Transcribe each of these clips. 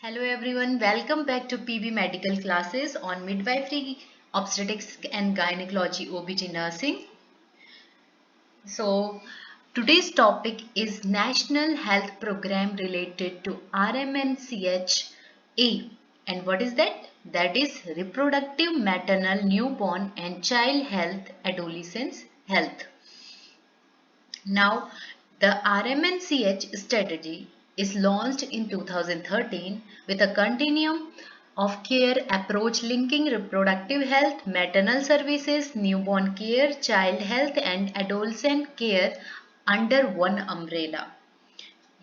Hello everyone, welcome back to PB Medical classes on midwifery, obstetrics and gynecology OBG nursing. So today's topic is National Health Program related to RMNCHA. And what is that? That is Reproductive, Maternal, Newborn and Child Health, Adolescence Health. Now, the RMNCH strategy is launched in 2013 with a continuum of care approach linking reproductive health, maternal services, newborn care, child health and adolescent care under one umbrella.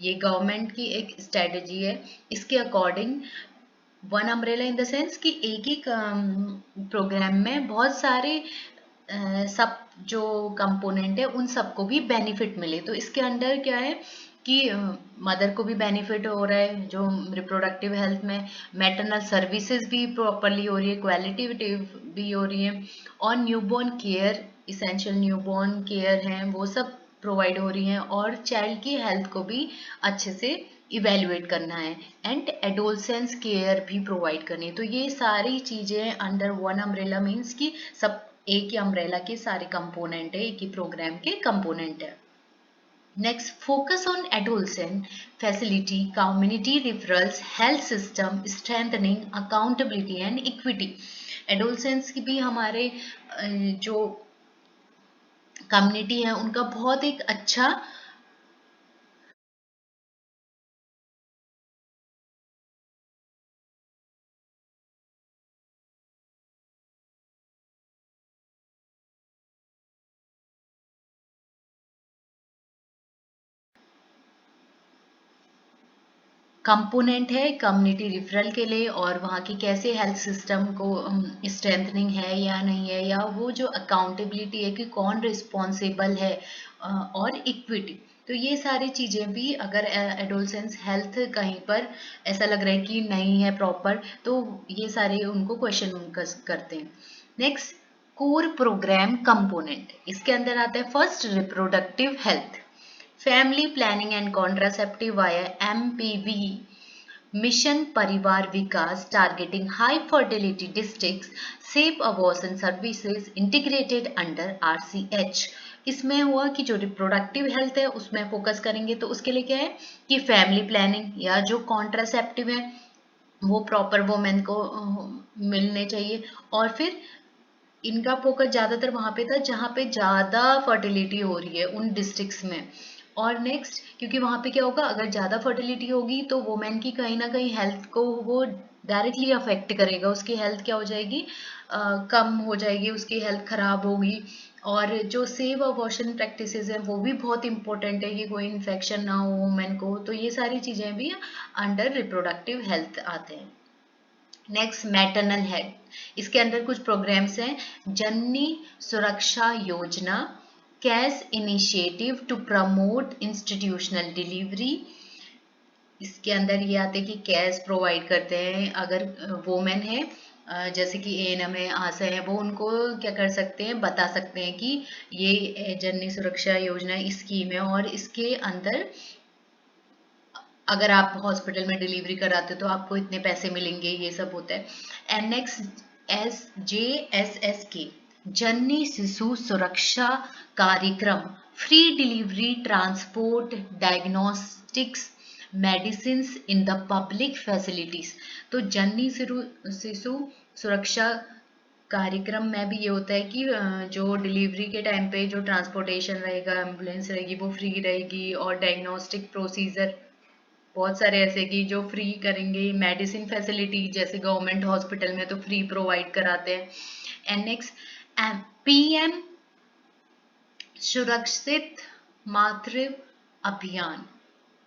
ये government की एक strategy है. इसके according one umbrella in the sense कि एक ही programme में बहुत सारे सब जो कंपोनेंट है उन सबको भी बेनिफिट मिले. तो इसके अंडर क्या है कि मदर को भी बेनिफिट हो रहा है, जो रिप्रोडक्टिव हेल्थ में मैटरनल सर्विसेज भी प्रॉपरली हो रही है, क्वालिटेटिव भी हो रही है और newborn care, essential newborn care हैं वो सब प्रोवाइड हो रही हैं और चाइल्ड की हेल्थ को भी अच्छे से इवेल्युएट करना है एंड एडोलसेंस केयर भी प्रोवाइड करनी है. तो ये सारी चीज़ें अंडर वन अम्ब्रेला मीन्स कि सब एक ही अम्ब्रेला के सारे कंपोनेंट है, एक ही प्रोग्राम के कंपोनेंट है. Next, focus on adolescent facility, community रिफरल्स, health system strengthening, accountability and equity. Adolescents की भी हमारे जो कम्युनिटी है उनका बहुत एक अच्छा कंपोनेंट है कम्युनिटी रिफरल के लिए और वहाँ की कैसे हेल्थ सिस्टम को स्ट्रेंथनिंग है या नहीं है, या वो जो अकाउंटेबिलिटी है कि कौन रिस्पॉन्सिबल है और इक्विटी. तो ये सारी चीज़ें भी अगर एडोलसेंस हेल्थ कहीं पर ऐसा लग रहा है कि नहीं है प्रॉपर, तो ये सारे उनको क्वेश्चन करते हैं. नेक्स्ट, कोर प्रोग्राम कंपोनेंट, इसके अंदर आता है first reproductive health, family planning and contraceptive via MPV, mission Parivar Vikas targeting high fertility districts, safe abortion services integrated under RCH. इसमें हुआ कि जो रिप्रोडक्टिव हेल्थ है उसमें फोकस करेंगे, तो उसके लिए क्या है कि फैमिली प्लानिंग या जो कॉन्ट्रासेप्टिव है वो प्रॉपर वोमेन को मिलने चाहिए. और फिर इनका फोकस ज़्यादातर वहाँ पे था जहाँ पे ज़्यादा फर्टिलिटी हो रही है उन डिस्ट्रिक्ट्स में. और नेक्स्ट, क्योंकि वहाँ पे क्या होगा, अगर ज़्यादा फर्टिलिटी होगी तो वुमेन की कहीं ना कहीं हेल्थ को वो डायरेक्टली अफेक्ट करेगा, उसकी हेल्थ क्या हो जाएगी, कम हो जाएगी, उसकी हेल्थ खराब होगी. और जो सेव अबॉर्शन प्रैक्टिसेस हैं वो भी बहुत इंपॉर्टेंट है कि कोई इन्फेक्शन ना हो वुमेन को. तो ये सारी चीज़ें भी अंडर रिप्रोडक्टिव हेल्थ आते हैं. नेक्स्ट, मैटरनल हेल्थ, इसके अंदर कुछ प्रोग्राम्स हैं. Janani Suraksha Yojana, cash initiative to promote institutional delivery. इसके अंदर ये आते हैं कि कैश प्रोवाइड करते हैं अगर वोमेन है, जैसे कि ANM है, आशा है, वो उनको क्या कर सकते हैं, बता सकते हैं कि ये जननी सुरक्षा योजना स्कीम है और इसके अंदर अगर आप हॉस्पिटल में डिलीवरी कराते हो तो आपको इतने पैसे मिलेंगे, ये सब होता है. एंड नेक्स्ट, JSSK, जननी शिशु सुरक्षा कार्यक्रम, free delivery, transport, diagnostics, medicine in the public facilities. तो जननी शिशु सुरक्षा कार्यक्रम में भी ये होता है कि जो डिलीवरी के टाइम पे जो ट्रांसपोर्टेशन रहेगा, एम्बुलेंस रहेगी वो फ्री रहेगी, और डायग्नोस्टिक प्रोसीजर बहुत सारे ऐसे कि जो फ्री करेंगे. मेडिसिन फैसिलिटी जैसे गवर्नमेंट हॉस्पिटल में तो फ्री प्रोवाइड कराते हैं. एंड नेक्स्ट, PM सुरक्षित मातृ अभियान,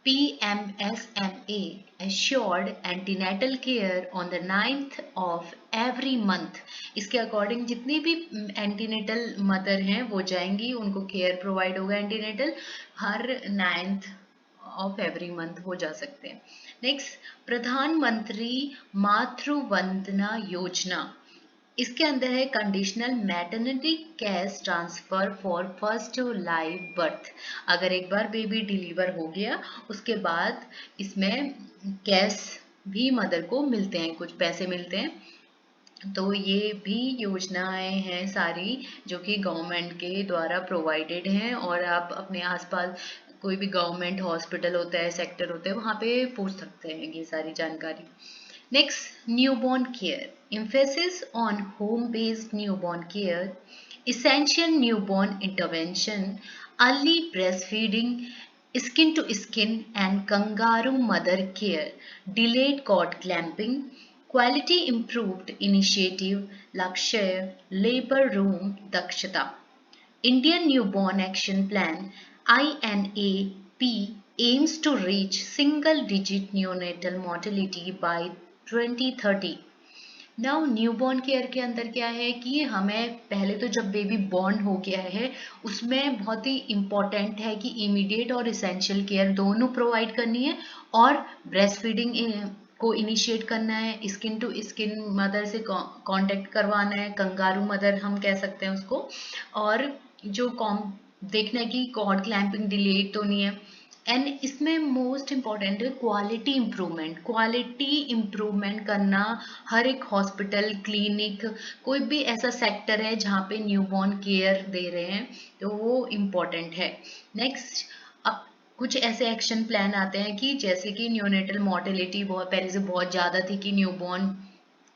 PMSMA, assured antenatal care on the 9th of every month. इसके अकॉर्डिंग जितनी भी एंटीनेटल मदर हैं वो जाएंगी, उनको केयर प्रोवाइड होगा antenatal, her 9th of every month हो जा सकते हैं. नेक्स्ट, प्रधानमंत्री मातृ वंदना योजना, इसके अंदर है conditional maternity cash transfer for first live birth. अगर एक बार बेबी डिलीवर हो गया उसके बाद इसमें कैश भी मदर को मिलते हैं, कुछ पैसे मिलते हैं। तो ये भी योजनाएं हैं सारी जो कि गवर्नमेंट के द्वारा प्रोवाइडेड हैं, और आप अपने आसपास कोई भी गवर्नमेंट हॉस्पिटल होता है, सेक्टर होता है, वहाँ पे पूछ सकते हैं ये सारी जानकारी। Next, newborn care. Emphasis on home-based newborn care, essential newborn intervention, early breastfeeding, skin to skin and kangaroo mother care, delayed cord clamping, quality improved initiative, Lakshya, labor room Dakshata. Indian Newborn Action Plan (INAP) aims to reach single-digit neonatal mortality by 2030। Now newborn care के अंदर क्या है कि हमें पहले तो जब baby born हो गया है उसमें बहुत ही इम्पॉर्टेंट है कि इमीडिएट और इसेंशियल केयर दोनों प्रोवाइड करनी है, और ब्रेस्ट फीडिंग को इनिशिएट करना है, स्किन टू स्किन मदर से कांटेक्ट करवाना है, कंगारू मदर हम कह सकते हैं उसको, और जो देखना है कि कॉर्ड क्लैंपिंग डिले तो नहीं है। एंड इसमें मोस्ट इम्पॉर्टेंट है क्वालिटी इम्प्रूवमेंट करना। हर एक हॉस्पिटल, क्लिनिक, कोई भी ऐसा सेक्टर है जहाँ पे न्यूबॉर्न केयर दे रहे हैं तो वो इम्पॉर्टेंट है। नेक्स्ट, अब कुछ ऐसे एक्शन प्लान आते हैं कि जैसे कि न्यूनेटल मॉर्टेलिटी बहुत पहले से बहुत ज़्यादा थी, कि न्यूबॉर्न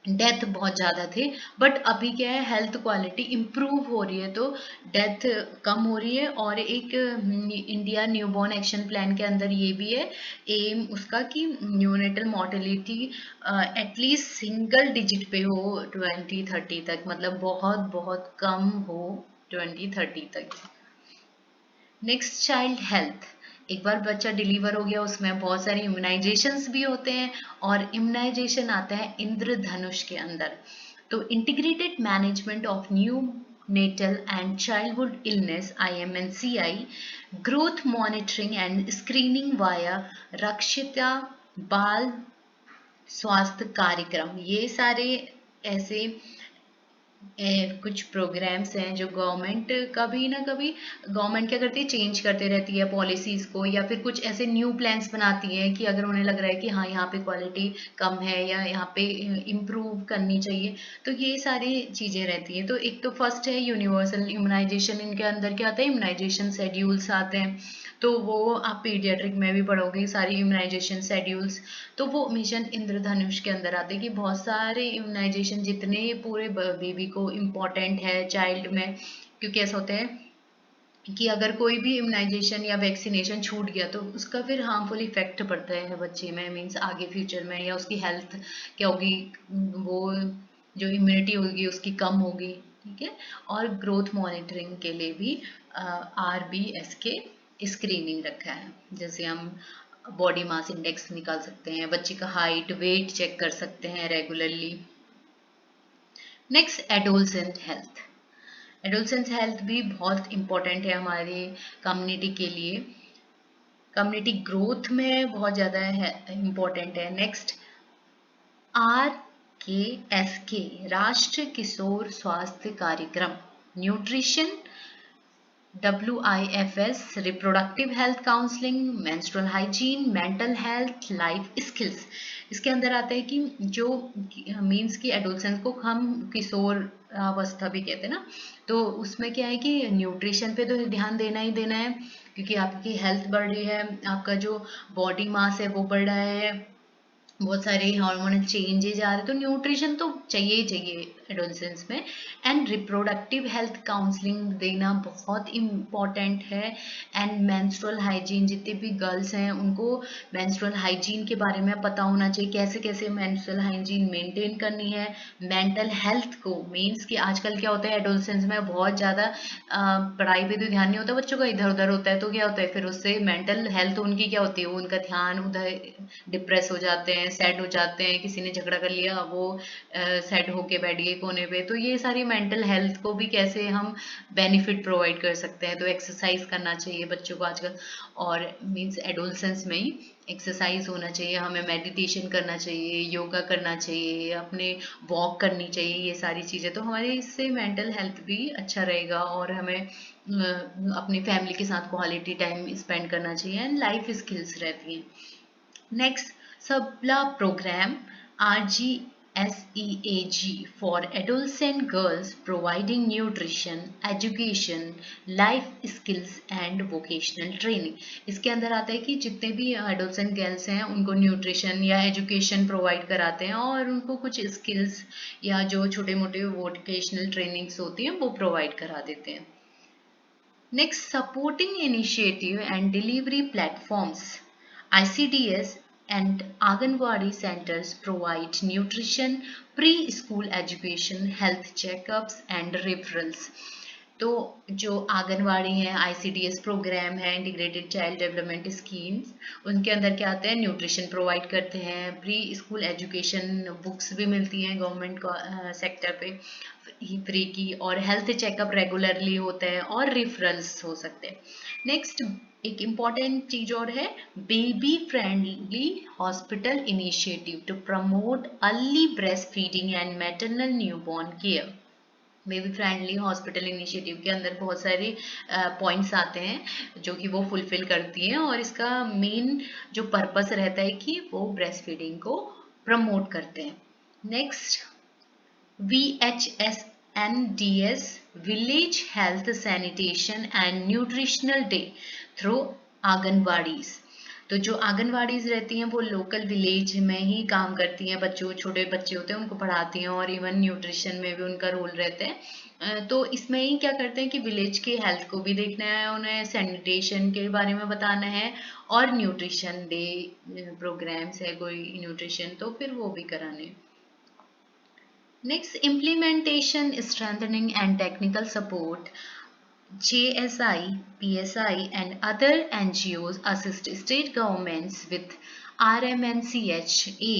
डेथ बहुत ज़्यादा थे, बट अभी क्या है, हेल्थ क्वालिटी इम्प्रूव हो रही है तो डेथ कम हो रही है। और एक इंडिया न्यूबॉर्न एक्शन प्लान के अंदर ये भी है एम उसका कि neonatal mortality at least single digit पे हो 2030 तक, मतलब बहुत बहुत कम हो 2030 तक। Next, child health. एक बार बच्चा डिलीवर हो गया उसमें बहुत सारे इम्यूनाइजेशंस भी होते हैं, और इम्यूनाइजेशन आता है इंद्रधनुष के अंदर। तो integrated management of neonatal and childhood illness IMNCI, growth monitoring and screening via Rakshita Bal स्वास्थ्य कार्यक्रम, ये सारे ऐसे कुछ प्रोग्राम्स हैं जो गवर्नमेंट कभी ना कभी गवर्नमेंट क्या करती है, चेंज करते रहती है पॉलिसीज़ को, या फिर कुछ ऐसे न्यू प्लान्स बनाती है कि अगर उन्हें लग रहा है कि हाँ यहाँ पे क्वालिटी कम है या यहाँ पे इम्प्रूव करनी चाहिए, तो ये सारी चीज़ें रहती हैं। तो एक तो फर्स्ट है यूनिवर्सल इम्यूनाइजेशन, इनके अंदर क्या आता है, इम्यूनाइजेशन शेड्यूल्स आते हैं, तो वो आप पीडियाट्रिक में भी पढ़ोगे सारी इम्यूनाइजेशन शेड्यूल्स। तो वो मिशन इंद्रधनुष के अंदर आते हैं कि बहुत सारे इम्यूनाइजेशन जितने पूरे बेबी को इम्पोर्टेंट है चाइल्ड में, क्योंकि ऐसा होता है कि अगर कोई भी इम्यूनाइजेशन या वैक्सीनेशन छूट गया तो उसका फिर हार्मफुल इफेक्ट पड़ता है बच्चे में, मीन्स आगे फ्यूचर में, या उसकी हेल्थ क्या होगी, वो जो इम्यूनिटी होगी उसकी कम होगी। ठीक है, और ग्रोथ मॉनिटरिंग के लिए भी RBSK स्क्रीनिंग रखा है, जैसे हम बॉडी मास इंडेक्स निकाल सकते हैं, बच्चे का हाइट वेट चेक कर सकते हैं regularly. Next, adolescent health. Adolescence health भी बहुत इम्पोर्टेंट है हमारी कम्युनिटी के लिए, कम्युनिटी ग्रोथ में बहुत ज़्यादा है इम्पोर्टेंट है। नेक्स्ट, RKSK राष्ट्रीय किशोर स्वास्थ्य कार्यक्रम, nutrition, WIFS reproductive health counselling, menstrual hygiene, mental health, life skills. इसके अंदर आता है कि जो मीन्स की एडोलसेंस को हम किशोर अवस्था भी कहते हैं ना, तो उसमें क्या है कि न्यूट्रिशन पे तो ध्यान देना ही देना है, क्योंकि आपकी हेल्थ बढ़ रही है, आपका जो बॉडी मास है वो बढ़ रहा है, बहुत सारे हार्मोनल चेंजेज आ रहे हैं, तो न्यूट्रिशन तो चाहिए ही चाहिए एडोलसेंस में। एंड रिप्रोडक्टिव हेल्थ काउंसलिंग देना बहुत इम्पॉर्टेंट है। एंड मेंस्ट्रुअल हाइजीन, जितने भी गर्ल्स हैं उनको मेंस्ट्रुअल हाइजीन के बारे में पता होना चाहिए, कैसे कैसे मेंस्ट्रुअल हाइजीन मेंटेन करनी है। मेंटल हेल्थ को मीन्स कि आजकल क्या होता है एडोलसेंस में बहुत ज़्यादा पढ़ाई पे तो ध्यान नहीं होता बच्चों का, इधर उधर होता है, तो क्या होता है फिर उससे मेंटल हेल्थ उनकी क्या होती है, उनका ध्यान उधर, डिप्रेस हो जाते हैं, सैड हो जाते हैं, किसी ने झगड़ा कर लिया वो सैड होके बैठ गए कोने पे। तो ये सारी मेंटल हेल्थ को भी कैसे हम बेनिफिट प्रोवाइड कर सकते हैं, तो एक्सरसाइज करना चाहिए बच्चों को आजकल, और मीन्स एडोलसेंस में ही एक्सरसाइज होना चाहिए, हमें मेडिटेशन करना चाहिए, योगा करना चाहिए, अपने वॉक करनी चाहिए, ये सारी चीज़ें, तो हमारे इससे मेंटल हेल्थ भी अच्छा रहेगा, और हमें अपनी फैमिली के साथ क्वालिटी टाइम स्पेंड करना चाहिए, एंड लाइफ स्किल्स रहती हैं। Next, Sabla program RGSEAG for adolescent girls providing nutrition, education, life skills and vocational training। इसके अंदर आता है कि जितने भी एडोलसेंट गर्ल्स हैं उनको न्यूट्रिशन या एजुकेशन प्रोवाइड कराते हैं और उनको कुछ स्किल्स या जो छोटे मोटे वोकेशनल ट्रेनिंग्स होती हैं वो प्रोवाइड करा देते हैं। Next, supporting initiative and delivery platforms. ICDS and Anganwadi centers provide nutrition, preschool education, health checkups and referrals. तो जो आंगनवाड़ी है, ICDS प्रोग्राम है, इंटीग्रेटेड चाइल्ड डेवलपमेंट स्कीम्स, उनके अंदर क्या आते हैं, न्यूट्रिशन प्रोवाइड करते हैं, प्री स्कूल एजुकेशन बुक्स भी मिलती हैं गवर्नमेंट सेक्टर पे फ्री की, और हेल्थ चेकअप रेगुलरली होता है और रिफरल्स हो सकते हैं। नेक्स्ट एक इम्पॉर्टेंट चीज और है, baby friendly hospital initiative to promote early breast feeding and maternal newborn care. Baby friendly hospital initiative के अंदर बहुत सारे पॉइंट्स आते हैं जो कि वो फुलफिल करती हैं, और इसका मेन जो पर्पस रहता है कि वो ब्रेस्ट फीडिंग को प्रमोट करते हैं। Next, VHSNDS Village Health Sanitation and Nutritional Day through anganwadis. तो जो आंगनवाड़ीज रहती हैं वो लोकल विलेज में ही काम करती हैं, बच्चों छोटे बच्चे होते हैं उनको पढ़ाती हैं और इवन न्यूट्रिशन में भी उनका रोल रहता है। तो इसमें ही क्या करते हैं कि विलेज के हेल्थ को भी देखना है, उन्हें सैनिटेशन के बारे में बताना है, और न्यूट्रिशन डे प्रोग्राम्स है कोई न्यूट्रिशन तो फिर वो भी कराने हैं। Next, implementation, strengthening and technical support. JSI, PSI and other NGOs assist state governments with RMNCHA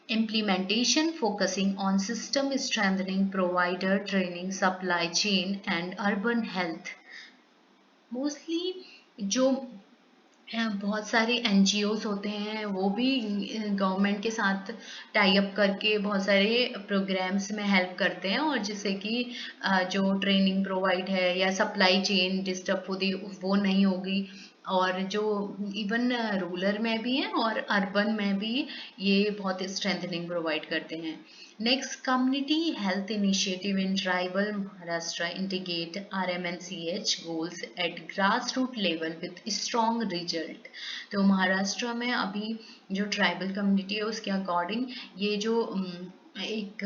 implementation focusing on system strengthening, provider training, supply chain and urban health. Mostly जो बहुत सारे NGOs होते हैं वो भी गवर्नमेंट के साथ tie up करके बहुत सारे प्रोग्राम्स में हेल्प करते हैं, और जिससे कि जो ट्रेनिंग प्रोवाइड है या सप्लाई चेन डिस्टर्ब होती वो नहीं होगी, और जो इवन रूरल में भी है और अर्बन में भी ये बहुत स्ट्रेंथनिंग प्रोवाइड करते हैं। Next, community health initiative in tribal Maharashtra integrate RMNCH goals at grass root level with strong result. तो महाराष्ट्र में अभी जो ट्राइबल कम्युनिटी है उसके अकॉर्डिंग ये जो एक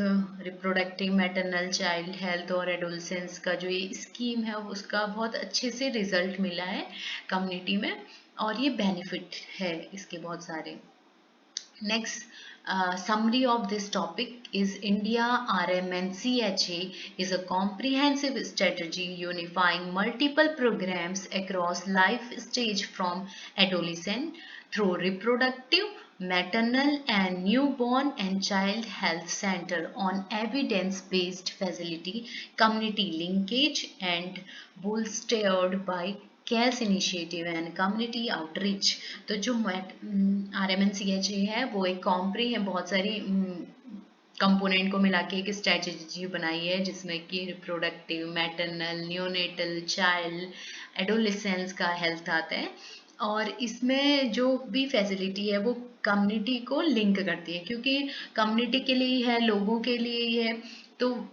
रिप्रोडक्टिव मैटरनल चाइल्ड हेल्थ और एडोलसेंस का जो ये स्कीम है उसका बहुत अच्छे से रिजल्ट मिला है कम्युनिटी में, और ये बेनिफिट है इसके बहुत सारे। Next, summary of this topic is India RMNCHA is a comprehensive strategy unifying multiple programs across life stage from adolescent through reproductive, maternal and newborn and child health center on evidence-based facility, community linkage and bolstered by कैस initiative and community outreach. तो जो RMNCHA है वो एक कॉम्प्री है, बहुत सारी component को मिला के एक स्ट्रेटजी बनाई है जिसमें कि reproductive, maternal, neonatal, child, adolescence का हेल्थ आता है, और इसमें जो भी फैसिलिटी है वो कम्युनिटी को लिंक करती है, क्योंकि कम्युनिटी के लिए है, लोगों के लिए ही है, तो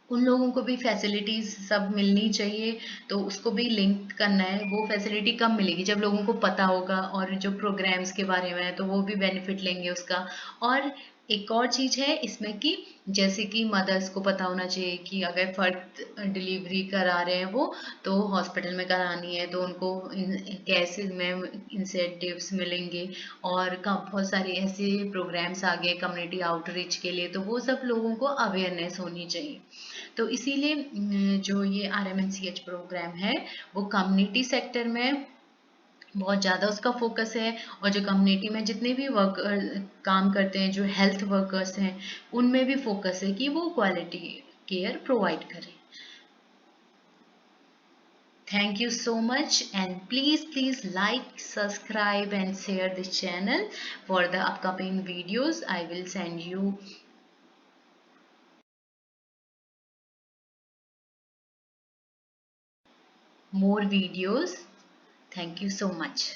उन लोगों को भी फैसिलिटीज सब मिलनी चाहिए, तो उसको भी लिंक करना है। वो फैसिलिटी कब मिलेगी, जब लोगों को पता होगा और जो प्रोग्राम्स के बारे में है तो वो भी बेनिफिट लेंगे उसका। और एक और चीज़ है इसमें कि जैसे कि मदर्स को पता होना चाहिए कि अगर फर्स्ट डिलीवरी करा रहे हैं वो तो हॉस्पिटल में करानी है, तो उनको कैसे में इंसेंटिव्स मिलेंगे, और बहुत सारे ऐसे प्रोग्राम्स आ गए कम्युनिटी आउटरीच के लिए, तो वो सब लोगों को अवेयरनेस होनी चाहिए। तो इसीलिए जो ये RMNCH प्रोग्राम है वो कम्युनिटी सेक्टर में बहुत ज़्यादा उसका फोकस है, और जो कम्युनिटी में जितने भी वर्कर काम करते हैं, जो हेल्थ वर्कर्स हैं, उनमें भी फोकस है कि वो क्वालिटी केयर प्रोवाइड करें। Thank you so much, and please like, subscribe and share this channel. For the upcoming videos I will send you more videos. Thank you so much.